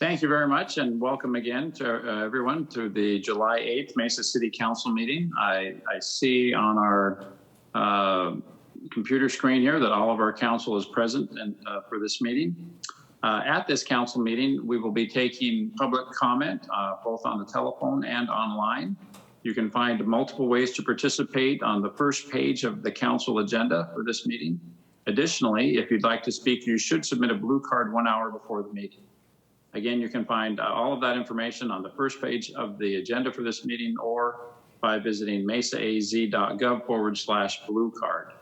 Thank you very much, and welcome again to everyone to the July 8th Mesa City Council meeting. I see on our computer screen here that all of our council is present for this meeting. At this council meeting, we will be taking public comment both on the telephone and online. You can find multiple ways to participate on the first page of the council agenda for this meeting. Additionally, if you'd like to speak, you should submit a blue card 1 hour before the meeting. Again, you can find all of that information on the first page of the agenda for this meeting or by visiting mesaaz.gov/blue card.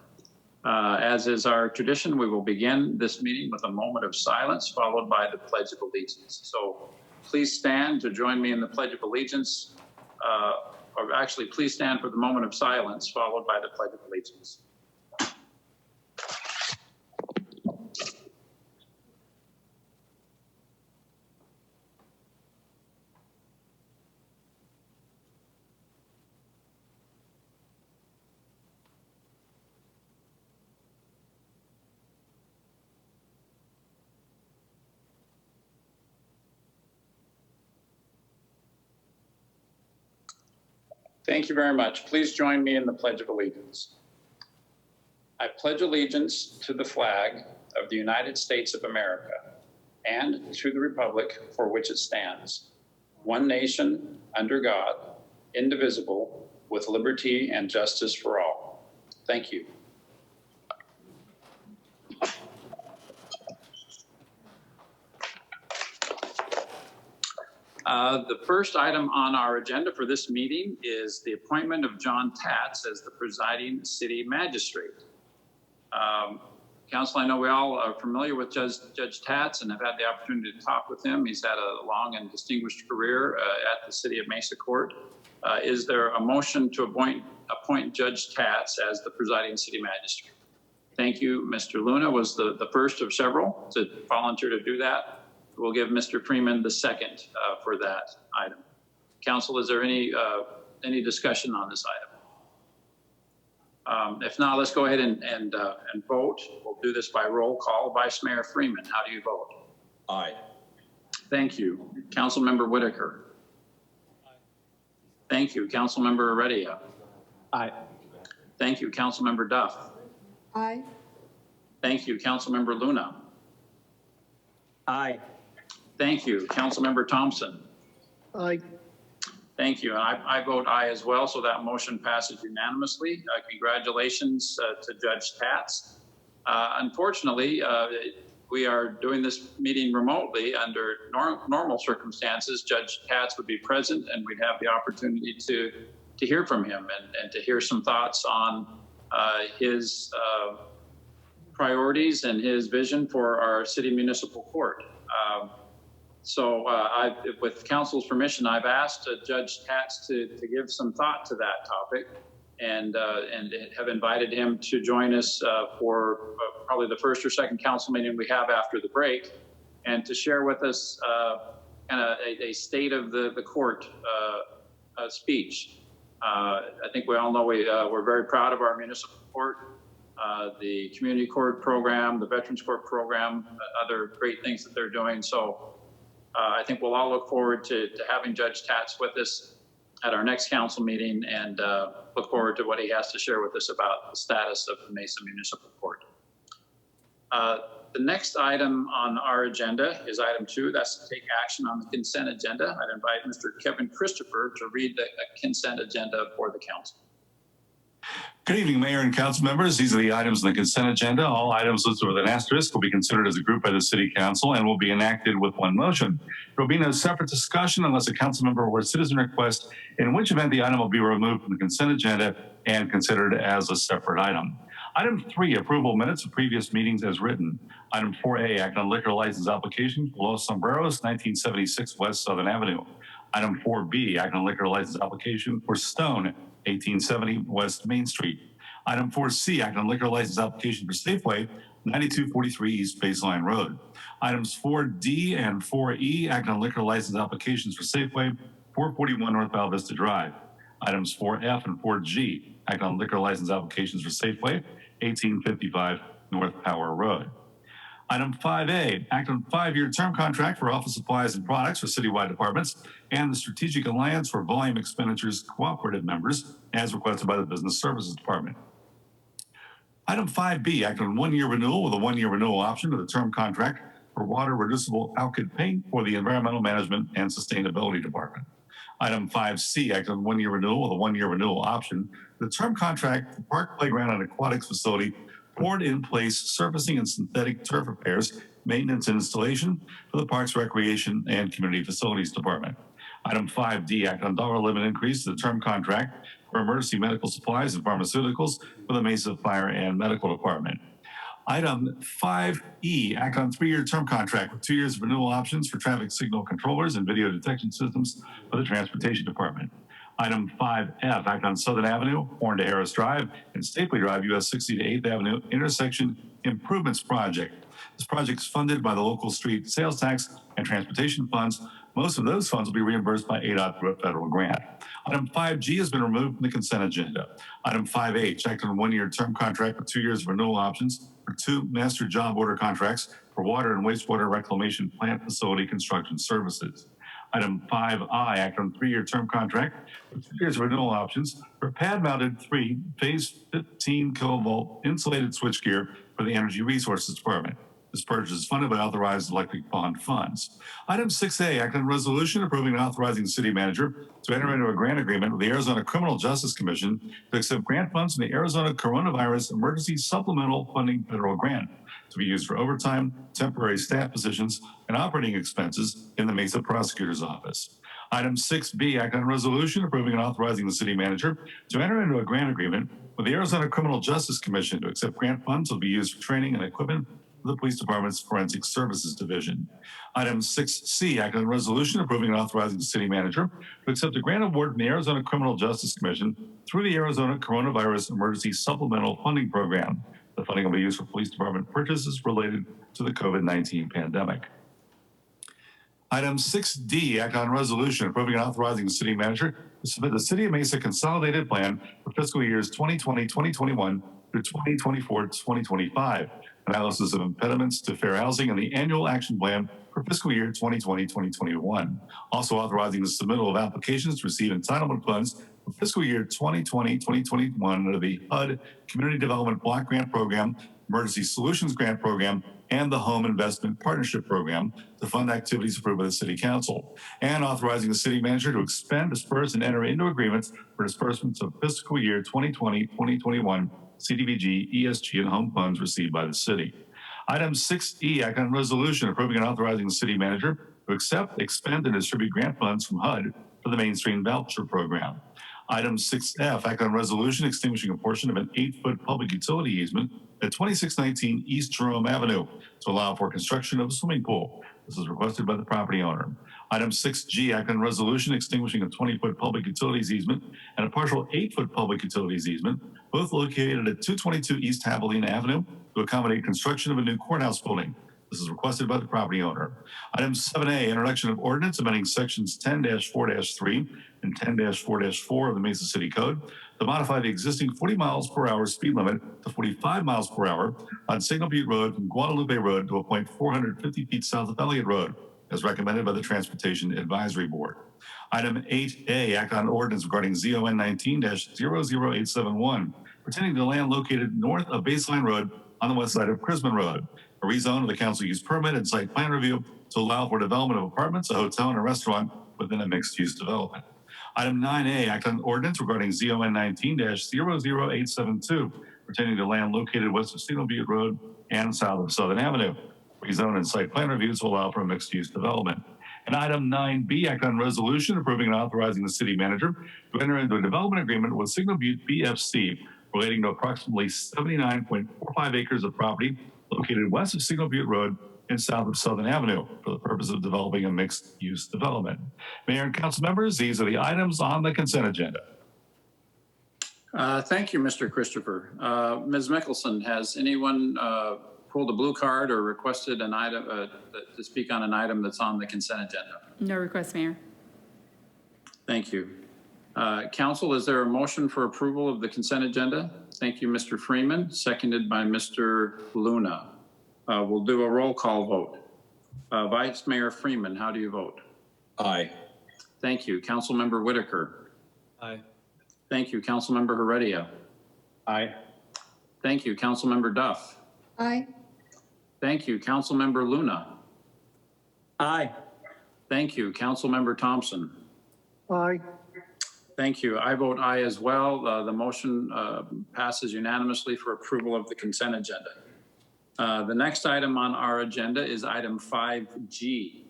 As is our tradition, we will begin this meeting with a moment of silence followed by the Pledge of Allegiance. So please stand to join me in the Pledge of Allegiance, or actually please stand for the moment of silence followed by the Pledge of Allegiance. Thank you very much. Please join me in the Pledge of Allegiance. I pledge allegiance to the flag of the United States of America and to the republic for which it stands, one nation, under God, indivisible, with liberty and justice for all. Thank you. The first item on our agenda for this meeting is the appointment of John Tatz as the presiding city magistrate. Council, I know we all are familiar with Judge Tatz and have had the opportunity to talk with him. He's had a long and distinguished career at the City of Mesa Court. Is there a motion to appoint Judge Tatz as the presiding city magistrate? Thank you. Mr. Luna was the first of several to volunteer to do that. We'll give Mr. Freeman the second for that item. Council, is there any discussion on this item? If not, let's go ahead and vote. We'll do this by roll call. Vice Mayor Freeman, how do you vote? Aye. Thank you. Councilmember Whitaker. Aye. Thank you. Councilmember Heredia. Aye. Thank you. Councilmember Duff. Aye. Thank you. Councilmember Luna. Aye. Thank you. Councilmember Thompson. Aye. Thank you. And I vote aye as well, so that motion passes unanimously. Congratulations to Judge Tatz. Unfortunately, we are doing this meeting remotely. Under normal circumstances, Judge Tatz would be present and we'd have the opportunity to hear from him and to hear some thoughts on his priorities and his vision for our city municipal court. With council's permission, I've asked Judge Tatz to give some thought to that topic and have invited him to join us for probably the first or second council meeting we have after the break, and to share with us kind of a state of the court speech. I think we all know we're very proud of our municipal court, the community court program, the veterans court program, other great things that they're doing. So I think we'll all look forward to having Judge Tatz with us at our next council meeting, and look forward to what he has to share with us about the status of the Mesa Municipal Court. The next item on our agenda is item 2. That's to take action on the consent agenda. I'd invite Mr. Kevin Christopher to read the consent agenda for the council. Good evening, Mayor and council members. These are the items on the consent agenda. All items listed with an asterisk will be considered as a group by the City Council and will be enacted with one motion. There will be no separate discussion unless a council member or a citizen requests, in which event the item will be removed from the consent agenda and considered as a separate item. Item 3, approval minutes of previous meetings as written. Item 4A, act on liquor license application for Los Sombreros, 1976 West Southern Avenue. Item 4B, act on liquor license application for Stone, 1870 West Main Street. Item 4C, act on liquor license application for Safeway, 9243 East Baseline Road. Items 4D and 4E, act on liquor license applications for Safeway, 441 North Val Vista Drive. Items 4F and 4G, act on liquor license applications for Safeway, 1855 North Power Road. Item 5A, act on 5-year term contract for office supplies and products for citywide departments and the Strategic Alliance for Volume Expenditures Cooperative members as requested by the Business Services Department. Item 5B, act on 1-year renewal with a 1-year renewal option to the term contract for water reducible alkyd paint for the Environmental Management and Sustainability Department. Item 5C, act on 1-year renewal with a 1-year renewal option to the term contract for Park Playground and Aquatics Facility poured in place surfacing and synthetic turf repairs, maintenance and installation for the Parks, Recreation, and Community Facilities Department. Item 5D, act on dollar limit increase to the term contract for emergency medical supplies and pharmaceuticals for the Mesa Fire and Medical Department. Item 5E, act on 3-year term contract with 2 years of renewal options for traffic signal controllers and video detection systems for the Transportation Department. Item 5F, act on Southern Avenue, Horn to Harris Drive, and Stapley Drive, US 60 to 8th Avenue intersection improvements project. This project is funded by the local street sales tax and transportation funds. Most of those funds will be reimbursed by ADOT through a federal grant. Item 5G has been removed from the consent agenda. Item 5H, act on a 1-year term contract with 2 years of renewal options for 2 master job order contracts for water and wastewater reclamation plant facility construction services. Item 5I, act on 3-year term contract with 2 years of renewal options for pad-mounted 3 phase 15 kilovolt insulated switchgear for the Energy Resources Department. This purchase is funded by authorized electric bond funds. Item 6A, act on a resolution approving and authorizing the city manager to enter into a grant agreement with the Arizona Criminal Justice Commission to accept grant funds from the Arizona Coronavirus Emergency Supplemental Funding Federal Grant to be used for overtime, temporary staff positions, and operating expenses in the Mesa Prosecutor's Office. Item 6B, act on a resolution approving and authorizing the city manager to enter into a grant agreement with the Arizona Criminal Justice Commission to accept grant funds that will be used for training and equipment for the Police Department's Forensic Services Division. Item 6C, act on a resolution approving and authorizing the city manager to accept a grant award from the Arizona Criminal Justice Commission through the Arizona Coronavirus Emergency Supplemental Funding Program. The funding will be used for police department purchases related to the COVID-19 pandemic. Item 6D, act on a resolution approving and authorizing the city manager to submit the City of Mesa Consolidated Plan for fiscal years 2020, 2021 through 2024, 2025, analysis of impediments to fair housing, and the annual action plan for fiscal year 2020, 2021. Also authorizing the submittal of applications to receive entitlement funds for fiscal year 2020, 2021 under the HUD Community Development Block Grant Program, Emergency Solutions Grant Program, and the Home Investment Partnership Program to fund activities approved by the City Council, and authorizing the city manager to expend, disperse, and enter into agreements for disbursements of fiscal year 2020, 2021 CDBG, ESG, and home funds received by the city. Item 6E, act on a resolution approving and authorizing the city manager to accept, expend, and distribute grant funds from HUD for the Mainstream Voucher Program. Item 6F, act on a resolution extinguishing a portion of an 8-foot public utility easement at 2619 East Jerome Avenue to allow for construction of a swimming pool. This is requested by the property owner. Item 6G, act on a resolution extinguishing a 20-foot public utilities easement and a partial 8-foot public utilities easement, both located at 222 East Javelina Avenue to accommodate construction of a new courthouse building. This is requested by the property owner. Item 7A, introduction of ordinance amending sections 10-4-3 and 10-4-4 of the Mesa City Code to modify the existing 40 miles per hour speed limit to 45 miles per hour on Signal Butte Road from Guadalupe Road to a point 450 feet south of Elliott Road, as recommended by the Transportation Advisory Board. Item 8A, act on ordinance regarding ZON 19-00871, pertaining to land located north of Baseline Road on the west side of Crisman Road. A rezone of the council use permit and site plan review to allow for development of apartments, a hotel, and a restaurant within a mixed-use development. Item 9A, act on ordinance regarding ZON 19-00872, pertaining to land located west of Signal Butte Road and south of Southern Avenue. Rezone and site plan reviews will allow for a mixed-use development. And item 9B, act on resolution approving and authorizing the city manager to enter into a development agreement with Signal Butte BFC relating to approximately 79.45 acres of property located west of Signal Butte Road and south of Southern Avenue for the purpose of developing a mixed-use development. Mayor and council members, these are the items on the consent agenda. Thank you, Mr. Christopher. Ms. Mickelson, has anyone pulled a blue card or requested an item to speak on an item that's on the consent agenda? No request, Mayor. Thank you. Council, is there a motion for approval of the consent agenda? Thank you, Mr. Freeman, seconded by Mr. Luna. We'll do a roll call vote. Vice Mayor Freeman, how do you vote? Aye. Thank you. Councilmember Whitaker. Aye. Thank you. Councilmember Heredia. Aye. Thank you. Councilmember Duff. Aye. Thank you. Councilmember Luna. Aye. Thank you. Councilmember Thompson. Aye. Thank you. I vote aye as well. The motion passes unanimously for approval of the consent agenda. The next item on our agenda is item 5G.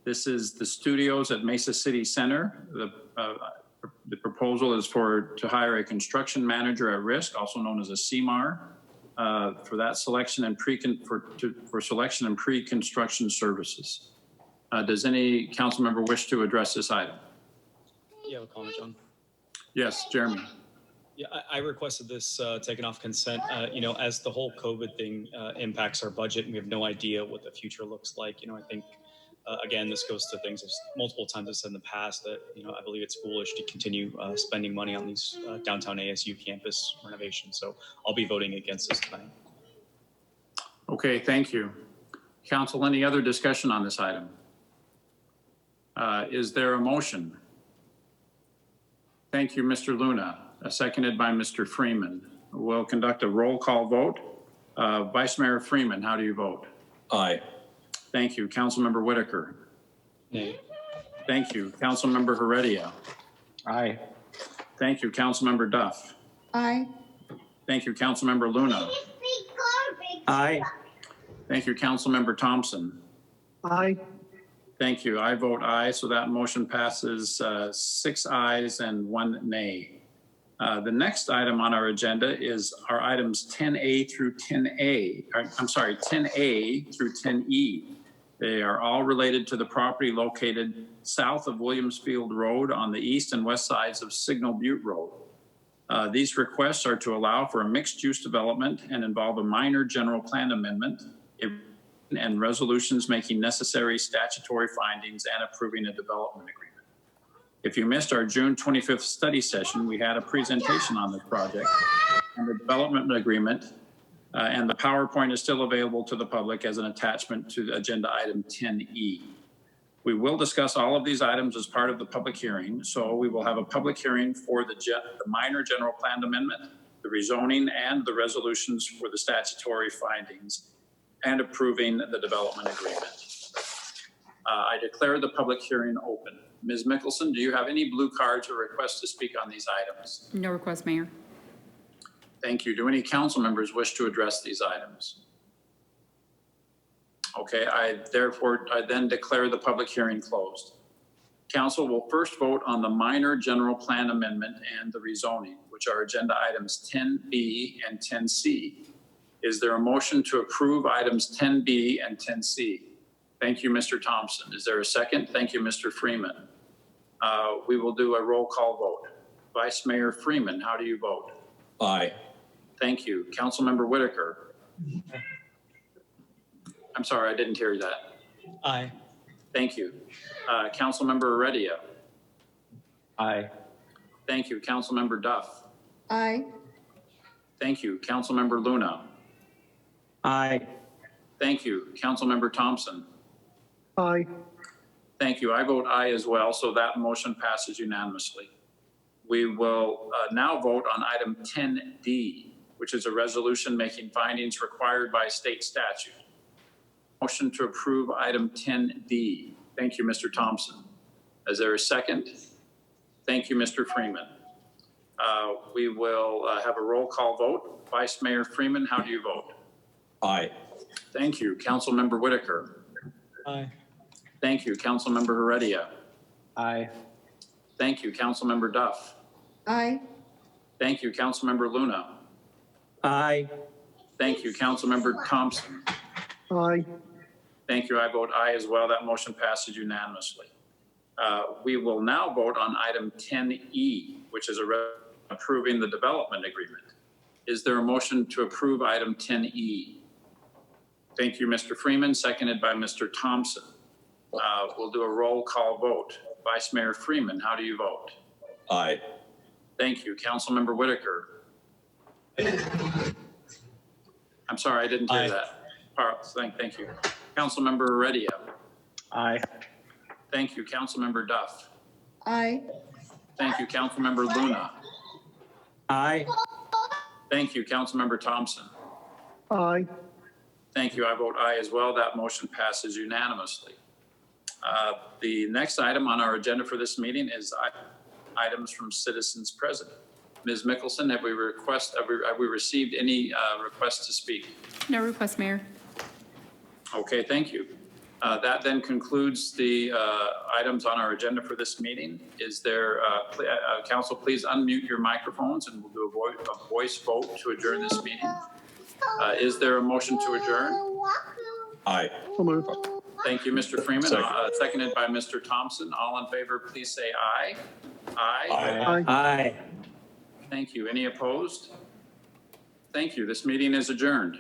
This is the studios at Mesa City Center. The proposal is to hire a construction manager at risk, also known as a CMAR, for that selection and selection and pre-construction services. Does any council member wish to address this item? You have a comment, John? Yes, Jeremy. Yeah, I requested this taken off consent. As the whole COVID thing impacts our budget, and we have no idea what the future looks like. I think, again, this goes to things multiple times I've said in the past that, I believe it's foolish to continue spending money on these downtown ASU campus renovations. So I'll be voting against this tonight. Okay, thank you. Council, any other discussion on this item? Is there a motion? Thank you, Mr. Luna. Seconded by Mr. Freeman. We'll conduct a roll call vote. Vice Mayor Freeman, how do you vote? Aye. Thank you. Councilmember Whitaker. Nay. Thank you. Councilmember Heredia. Aye. Thank you. Councilmember Duff. Aye. Thank you. Councilmember Luna. Aye. Thank you. Councilmember Thompson. Aye. Thank you. I vote aye, so that motion passes 6 ayes and 1 nay. The next item on our agenda is our items 10A through 10A. I'm sorry, 10A through 10E. They are all related to the property located south of Williamsfield Road on the east and west sides of Signal Butte Road. These requests are to allow for a mixed-use development and involve a minor general plan amendment and resolutions making necessary statutory findings and approving a development agreement. If you missed our June 25th study session, we had a presentation on this project and the development agreement, and the PowerPoint is still available to the public as an attachment to agenda item 10E. We will discuss all of these items as part of the public hearing, so we will have a public hearing for the minor general plan amendment, the rezoning, and the resolutions for the statutory findings and approving the development agreement. I declare the public hearing open. Ms. Mickelson, do you have any blue cards or requests to speak on these items? No request, Mayor. Thank you. Do any council members wish to address these items? Okay, I then declare the public hearing closed. Council will first vote on the minor general plan amendment and the rezoning, which are agenda items 10B and 10C. Is there a motion to approve items 10B and 10C? Thank you, Mr. Thompson. Is there a second? Thank you, Mr. Freeman. We will do a roll call vote. Vice Mayor Freeman, how do you vote? Aye. Thank you. Councilmember Whitaker. I'm sorry, I didn't hear that. Aye. Thank you. Councilmember Heredia. Aye. Thank you. Councilmember Duff. Aye. Thank you. Councilmember Luna. Aye. Thank you. Councilmember Thompson. Aye. Thank you. I vote aye as well, so that motion passes unanimously. We will now vote on item 10D, which is a resolution making findings required by state statute. Motion to approve item 10D. Thank you, Mr. Thompson. Is there a second? Thank you, Mr. Freeman. We will have a roll call vote. Vice Mayor Freeman, how do you vote? Aye. Thank you. Councilmember Whitaker. Aye. Thank you. Councilmember Heredia. Aye. Thank you. Councilmember Duff. Aye. Thank you. Councilmember Luna. Aye. Thank you. Councilmember Thompson. Aye. Thank you. I vote aye as well. That motion passes unanimously. We will now vote on item 10E, which is approving the development agreement. Is there a motion to approve item 10E? Thank you, Mr. Freeman, seconded by Mr. Thompson. We'll do a roll call vote. Vice Mayor Freeman, how do you vote? Aye. Thank you. Councilmember Whitaker. I'm sorry, I didn't hear Aye. that. Thank you. Councilmember Heredia. Aye. Thank you. Councilmember Duff. Aye. Thank you. Councilmember Luna. Aye. Thank you. Councilmember Thompson. Aye. Thank you. I vote aye as well. That motion passes unanimously. The next item on our agenda for this meeting is items from citizens present. Ms. Mickelson, have we received any requests to speak? No request, Mayor. Okay, thank you. That then concludes the items on our agenda for this meeting. Is there, council, please unmute your microphones and we'll do a voice vote to adjourn this meeting. Is there a motion to adjourn? Aye. So moved. Thank you, Mr. Freeman. Second. Seconded by Mr. Thompson. All in favor, please say aye. Aye. Aye. Aye. Thank you. Any opposed? Thank you. This meeting is adjourned.